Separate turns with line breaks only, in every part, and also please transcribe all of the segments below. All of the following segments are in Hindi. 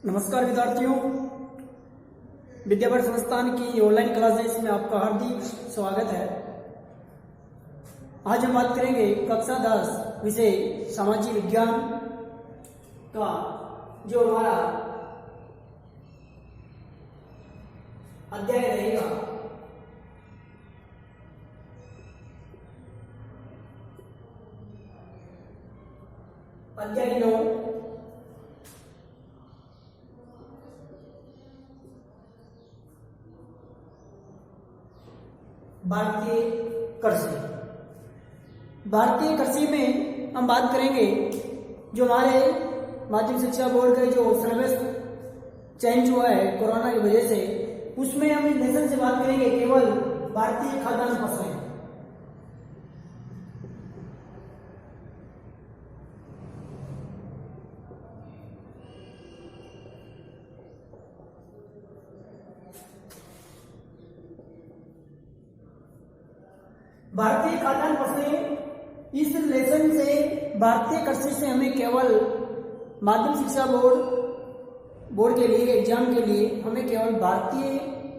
नमस्कार विद्यार्थियों, विद्यावर्त संस्थान की ऑनलाइन क्लासेस में आपका हार्दिक स्वागत है। आज हम बात करेंगे कक्षा 10 विषय सामाजिक विज्ञान का जो हमारा अध्याय रहेगा अध्याय 9 भारतीय कृषि। भारतीय कृषि में हम बात करेंगे जो हमारे माध्यमिक शिक्षा बोर्ड का जो सिलेबस चेंज हुआ है कोरोना की वजह से, उसमें हम इस लेसन से बात करेंगे केवल भारतीय खाद्यान्न फसलें। भारतीय खाद्यान्न फसलें, इस लेसन से भारतीय कृषि से हमें केवल माध्यमिक शिक्षा बोर्ड के लिए एग्जाम के लिए हमें केवल भारतीय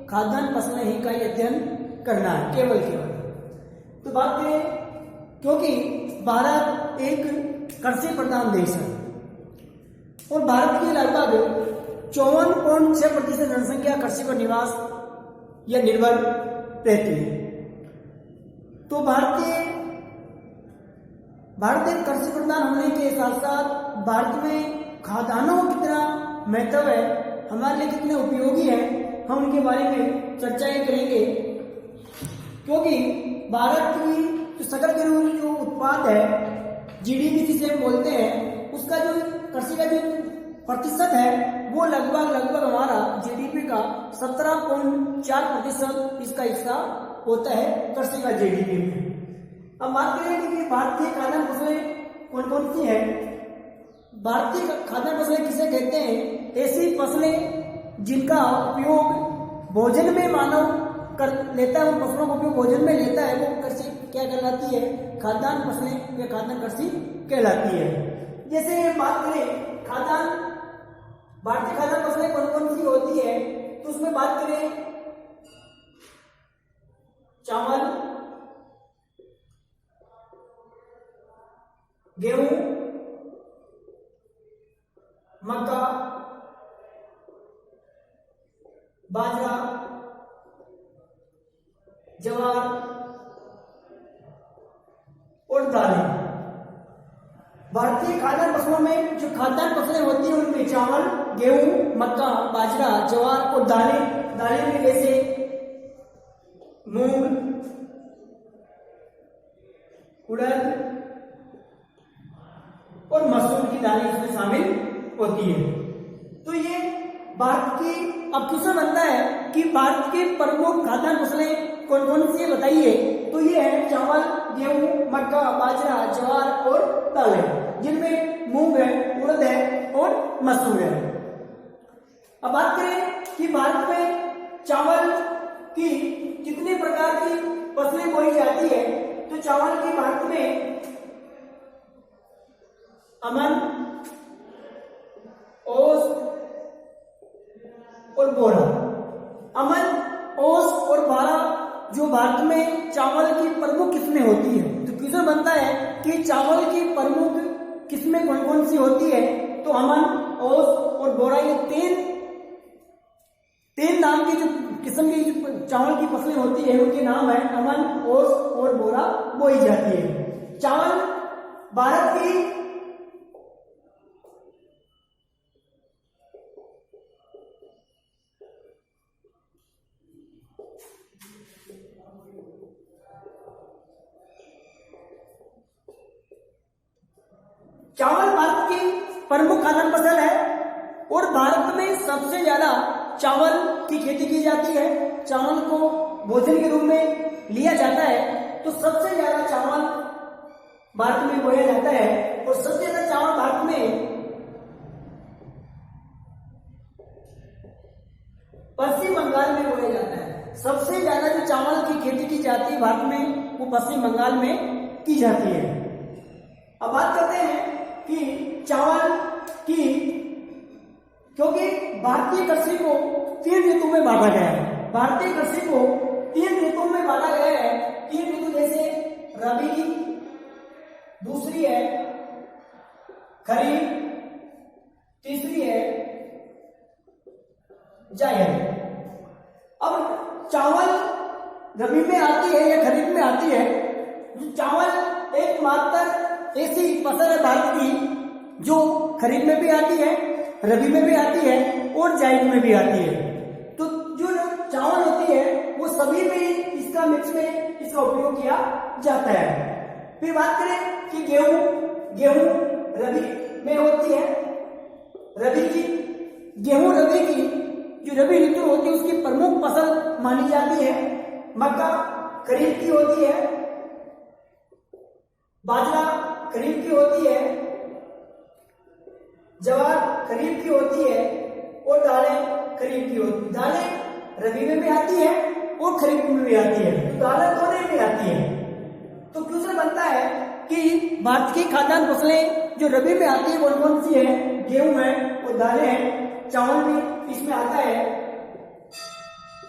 खाद्यान्न फसलें ही का अध्ययन करना है, केवल। तो बात करें, क्योंकि भारत एक कृषि प्रधान देश है और भारत की लगभग 54.6% जनसंख्या कृषि पर निवास या निर्भर रहती है। तो भारत एक कृषि प्रधान होने के साथ साथ भारत में खाद्यान्नों का कितना महत्व है, हमारे लिए कितने उपयोगी है, हम उनके बारे में चर्चाएं करेंगे। क्योंकि भारत की जो सकल घरेलू जो उत्पाद है, जीडीपी जिसे हम बोलते हैं, उसका जो कृषि का जो प्रतिशत है वो लगभग हमारा जीडीपी का 17.4% इसका हिस्सा होता है कृषि का जीडीपी में। अब बात करें कि भारतीय खाद्यान्न फसलें कौन कौन सी है। भारतीय खाद्यान्न फसलें किसे कहते हैं? ऐसी फसलें जिनका उपयोग भोजन में मानव कर लेता है, उन फसलों का उपयोग भोजन में लेता है, वो कृषि क्या कहलाती है? खाद्यान्न फसलें या खाद्यान्न कृषि कहलाती है। जैसे बात करें खाद्यान्न, भारतीय खाद्यान्न फसलें कौन कौन सी होती है, तो उसमें बात करें चावल, गेहूं, मक्का, बाजरा, ज्वार और दालें। भारतीय खाद्यान्न फसलों में जो खाद्यान्न फसलें होती हैं उनमें चावल, गेहूं, मक्का, बाजरा, ज्वार और दालें। दालें में जैसे मूंग, उड़द और मसूर की दालें इसमें शामिल होती है। तो ये भारत की, अब क्वेश्चन बनता है कि भारत के प्रमुख खाद्यान्न फसलें कौन कौन सी बताइए, तो ये है चावल, गेहूं, मक्का, बाजरा, ज्वार और दालें, जिनमें मूंग है, उड़द है और मसूर है। अब बात करें कि भारत में चावल की कितने प्रकार की फसलें बोई जाती है, तो चावल की भारत में अमन, ओस और बोरा। अमन, ओस और बोरा जो भारत में चावल की प्रमुख किस्में होती है। तो क्वेश्चन बनता है कि चावल की प्रमुख किस्में कौन कौन सी होती है, तो अमन, ओस और बोरा, ये तीन नाम की जो किस्म की चावल की फसलें होती है उनके नाम है अमन, ओस और बोरा बोई जाती है। चावल भारत की प्रमुख खाद्यान्न फसल है और भारत में सबसे ज्यादा चावल की खेती की जाती है। चावल को भोजन के रूप में लिया जाता है, तो सबसे ज्यादा चावल भारत में बोया जाता है और सबसे ज्यादा चावल भारत में पश्चिम बंगाल में बोया जाता है। सबसे ज्यादा जो चावल की खेती की जाती है भारत में, वो पश्चिम बंगाल में की जाती है। अब बात करते हैं कि चावल की क्योंकि भारतीय कृषि को 3 ऋतु में बांटा गया है। भारतीय कृषि को 3 ऋतु में बांटा गया है। 3 ऋतु जैसे रबी की, दूसरी है खरीफ, तीसरी है जायद। अब चावल रबी में आती है या खरीफ में आती है। चावल एकमात्र ऐसी फसल है भारत की जो खरीफ में भी आती है, रबी में भी आती है और जायद में भी आती है। तो जो चावल होती है वो सभी में इसका मिक्स में इसका उपयोग किया जाता है। फिर बात करें कि गेहूं रबी में होती है, रबी की गेहूं रबी की जो रबी ऋतु होती है उसकी प्रमुख फसल मानी जाती है। मक्का खरीफ की होती है, बाजरा खरीफ की होती है, जवार खरीफ की होती है और दालें खरीफ की होती है। दालें रबी में भी आती है और खरीफ में भी आती है, तो दालें दोनों में आती है। तो क्वेश्चन बनता है कि भारत की खाद्यान्न फसलें जो रबी में आती है कौन कौन सी है। गेहूं है और दालें हैं, चावल भी इसमें आता है,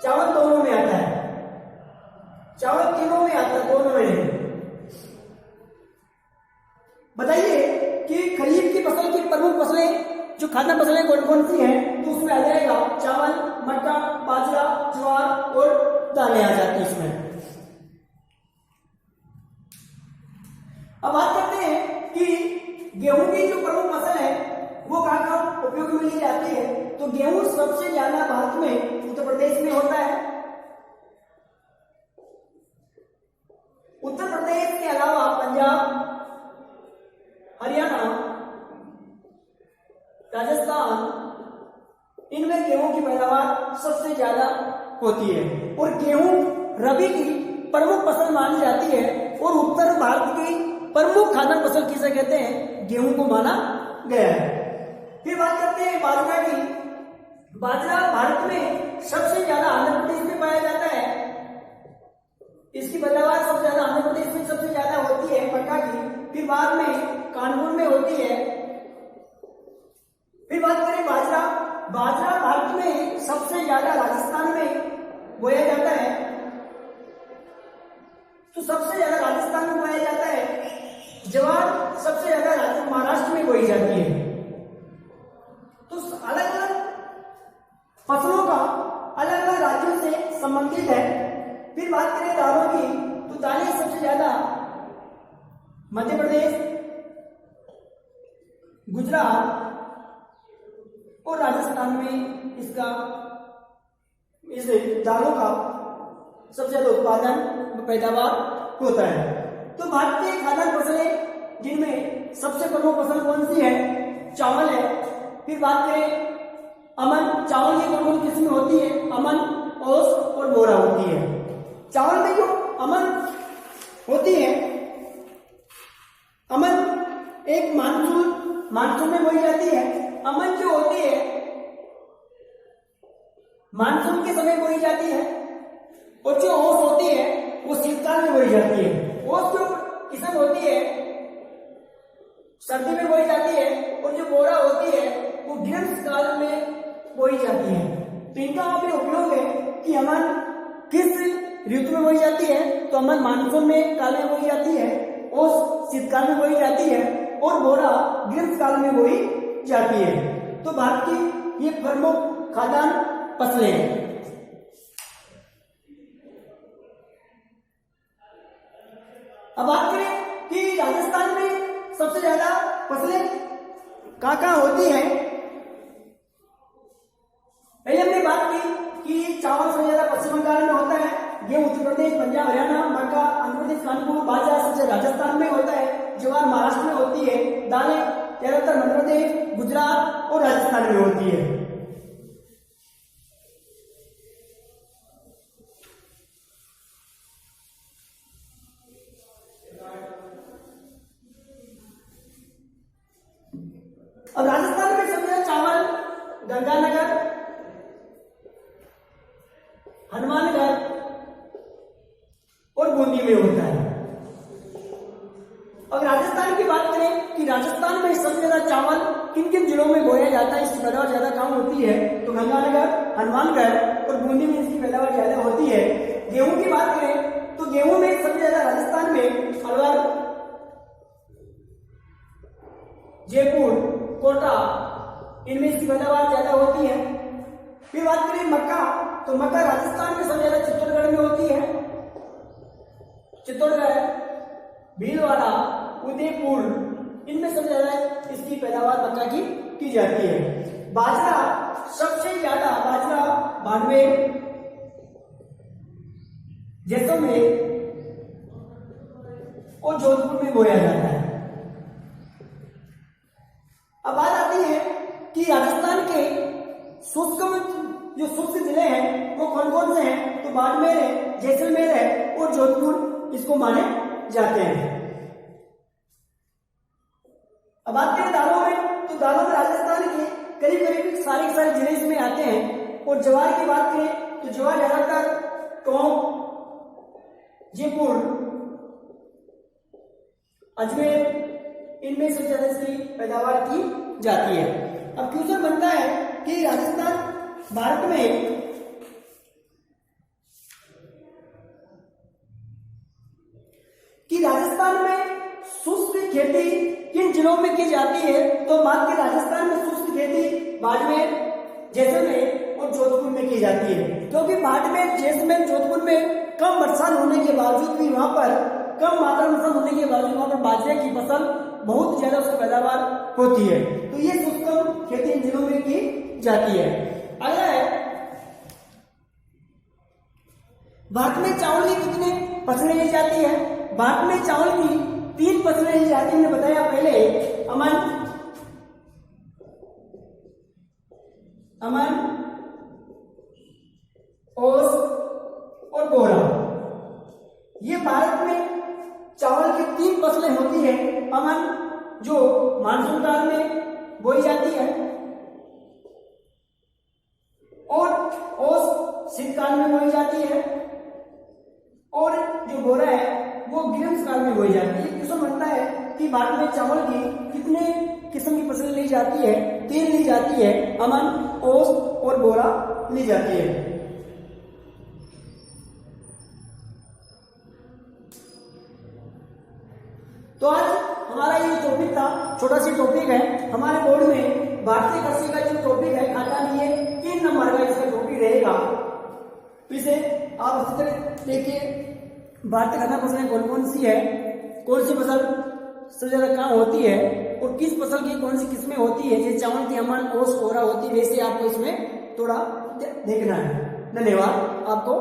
चावल दोनों में आता है, चावल तीनों में आता है, दोनों में नहीं। बताइए कि खरीफ की फसल की प्रमुख फसलें जो खाद्य फसलें कौन कौन सी हैं। तो उसमें आ जाएगा चावल, मक्का, बाजरा, ज्वार और दालें आ जाती है इसमें। अब बात करते हैं कि गेहूं की जो प्रमुख फसल है वो कहाँ उपयोग में ली जाती है। तो गेहूं सबसे ज्यादा भारत में उत्तर प्रदेश में होता है। उत्तर प्रदेश के अलावा पंजाब, हरियाणा, राजस्थान, इनमें गेहूं की पैदावार सबसे ज्यादा होती है और गेहूं रबी की प्रमुख फसल मानी जाती है और उत्तर भारत की प्रमुख खाद्य फसल किसे कहते हैं, गेहूं को माना गया है। फिर बात करते हैं बाजरा की। बाजरा भारत में सबसे ज्यादा आंध्र प्रदेश में पाया जाता है, इसकी पैदावार सबसे ज्यादा आंध्र प्रदेश में सबसे ज्यादा होती है मक्का की, फिर बाद में कानपुर में होती है। फिर बात करें बाजरा, बाजरा भारत में सबसे ज्यादा राजस्थान में बोया जाता है, तो सबसे ज्यादा राजस्थान में बोया जाता है। ज्वार सबसे ज्यादा महाराष्ट्र में बोई जाती है। तो अलग अलग फसलों का अलग अलग राज्यों से संबंधित है। फिर बात करें दालों की, तो दालें सबसे ज्यादा मध्य प्रदेश, गुजरात और राजस्थान में इसका इस दालों का सबसे ज्यादा उत्पादन पैदावार होता है। तो भारत की खाद्यान्न फसलें जिनमें सबसे प्रमुख फसल कौन सी है, चावल है। फिर बात करें अमन, चावल की कौन कौन किस्में होती है, अमन, ओस और बोरा होती है। चावल में जो अमन होती है, अमन एक मानसून में बोई जाती है। अमन जो होती है मानसून के समय बोई जाती है और जो ओस होती है वो शीतकाल में बोई जाती है। ओस जो किस्म होती है सर्दी में बोई जाती है और जो बोरा होती है वो ग्रीष्मकाल में बोई जाती है। तो इनका भी उपयोग है कि अमन किस ऋतु में बोई जाती है। तो अमन मानसून में काल में बोई जाती है, ओस शीतकाल में बोई जाती है और बोरा ग्रीष्मकाल में बोई जाती है। तो भारत की ये प्रमुख खाद्यान्न फसलें हैं। अब बात करें कि राजस्थान में सबसे ज्यादा फसलें कहाँ होती हैं। पहले हमने बात की कि चावल सबसे ज्यादा पश्चिम बंगाल में होता है, गेहूं उत्तर प्रदेश, पंजाब, हरियाणा, मक्का आंध्र प्रदेश, कानपुर, बाजरा सबसे राजस्थान में होता है, ज्वार महाराष्ट्र में होती है, दालें ज्यादातर मध्य प्रदेश, गुजरात और राजस्थान में होती है। अब राजस्थान में सबसे ज्यादा चावल गंगानगर, हनुमानगढ़ और बूंदी में होता है। अब राजस्थान की की बात करें कि राजस्थान में सबसे ज्यादा चावल किन किन जिलों में बोया जाता है, इसकी पैदावार ज्यादा कहाँ होती है, तो गंगानगर, हनुमानगढ़ और बूंदी में इसकी पैदावार ज्यादा होती है। गेहूं की बात करें तो गेहूं में सबसे ज्यादा राजस्थान में अलवर, जयपुर, कोटा, इनमें इसकी पैदावार ज्यादा होती है। फिर बात करें मक्का, तो मक्का राजस्थान में सबसे ज्यादा चित्तौड़गढ़ में होती है। चित्तौड़गढ़, भीलवाड़ा, उदयपुर, इनमें सबसे ज्यादा इसकी पैदावार मक्का की जाती है। बाजरा, सबसे ज्यादा बाजरा बाड़मेर, जैसलमेर और जोधपुर में बोया जाता है। अब बात आती है कि राजस्थान के शुष्क जिले हैं वो कौन कौन से हैं, तो बाड़मेर है, जैसलमेर है और जोधपुर इसको माने जाते हैं। अब बात करें दालों में, तो दालों में राजस्थान के करीब करीब सारे के सारे जिले इसमें आते हैं। और ज्वार की बात करें तो ज्वार ज्यादातर टोंक, जयपुर, अजमेर, इनमें से ज्यादा इसकी पैदावार की जाती है। अब क्वेश्चन बनता है कि राजस्थान भारत में शुष्क खेती किन जिलों में की जाती है, तो बात की राजस्थान में शुष्क खेती बाड़मेर, जैसलमेर और जोधपुर में की जाती है। क्योंकि बाड़मेर, जैसलमेर, जोधपुर में कम बरसात होने के बावजूद भी वहां पर कम मात्रा में बरसात होने के बावजूद वहां पर बाजरे की फसल बहुत ज्यादा उसकी पैदावार होती है। तो ये शुष्क खेती इन जिलों में की जाती है। अगला है भारत में चावल की कितने फसलें ली जाती है। भारत में चावल की 3 फसलें ली जाती है। मैंने बताया पहले, अमन, ओस और बोरा। ये भारत में चावल की 3 फसलें होती है। अमन जो मानसून काल में बोई जाती है और ओस शीतकाल में बोई जाती है और जो बोरा है वो ग्रीष्मकाल में बोई जाती है। क्वेश्चन बनता है कि भारत में चावल की कितने किस्म की फसलें ली जाती है। 3 ली जाती है, अमन, ओस और बोरा ली जाती है। तो आज हमारा ये टॉपिक था, छोटा सा टॉपिक है। हमारे बोर्ड में भारतीय कृषि का जो टॉपिक है खाता नहीं है, 3 नंबर का इसका टॉपिक रहेगा। इसे आप इसी तरह देखिए, भारतीय खाद्य फसलें कौन कौन सी है, कौन सी फसल सबसे ज्यादा कहाँ होती है और किस फसल की कौन सी किस्में होती है। जैसे चावल की अमन, ओस, कोरा होती है, वैसे आपको इसमें थोड़ा देखना है। धन्यवाद आपको।